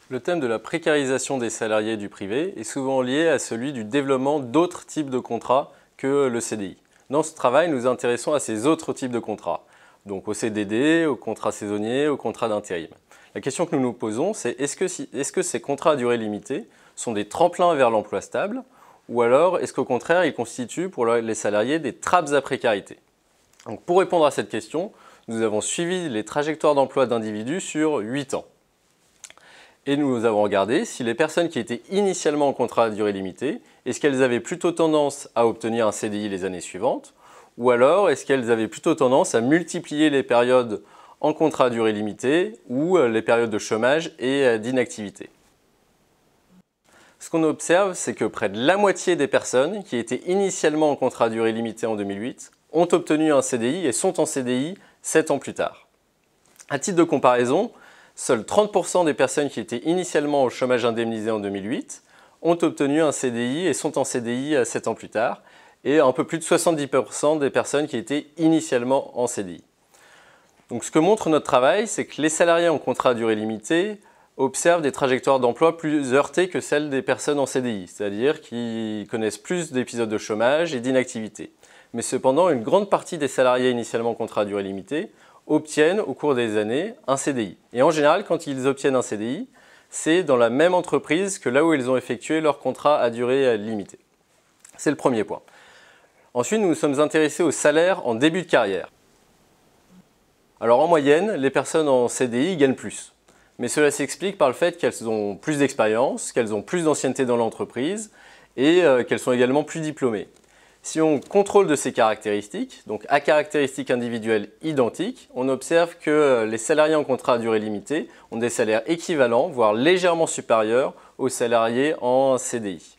Le thème de la précarisation des salariés du privé est souvent lié à celui du développement d'autres types de contrats que le CDI. Dans ce travail, nous nous intéressons à ces autres types de contrats, donc au CDD, aux contrats saisonniers, aux contrats d'intérim. La question que nous nous posons, c'est est-ce que ces contrats à durée limitée sont des tremplins vers l'emploi stable, ou alors est-ce qu'au contraire, ils constituent pour les salariés des trappes à précarité? Donc, pour répondre à cette question, nous avons suivi les trajectoires d'emploi d'individus sur 8 ans. Et nous avons regardé si les personnes qui étaient initialement en contrat à durée limitée, est-ce qu'elles avaient plutôt tendance à obtenir un CDI les années suivantes, ou alors est-ce qu'elles avaient plutôt tendance à multiplier les périodes en contrat à durée limitée ou les périodes de chômage et d'inactivité. Ce qu'on observe, c'est que près de la moitié des personnes qui étaient initialement en contrat à durée limitée en 2008 ont obtenu un CDI et sont en CDI 7 ans plus tard. À titre de comparaison, seuls 30% des personnes qui étaient initialement au chômage indemnisé en 2008 ont obtenu un CDI et sont en CDI 7 ans plus tard, et un peu plus de 70% des personnes qui étaient initialement en CDI. Donc ce que montre notre travail, c'est que les salariés en contrat à durée limitée observent des trajectoires d'emploi plus heurtées que celles des personnes en CDI, c'est-à-dire qu'ils connaissent plus d'épisodes de chômage et d'inactivité. Mais cependant, une grande partie des salariés initialement en contrat à durée limitée obtiennent au cours des années un CDI. Et en général, quand ils obtiennent un CDI, c'est dans la même entreprise que là où ils ont effectué leur contrat à durée limitée. C'est le premier point. Ensuite, nous nous sommes intéressés au salaire en début de carrière. Alors en moyenne, les personnes en CDI gagnent plus. Mais cela s'explique par le fait qu'elles ont plus d'expérience, qu'elles ont plus d'ancienneté dans l'entreprise et qu'elles sont également plus diplômées. Si on contrôle de ces caractéristiques, donc à caractéristiques individuelles identiques, on observe que les salariés en contrat à durée limitée ont des salaires équivalents, voire légèrement supérieurs aux salariés en CDI.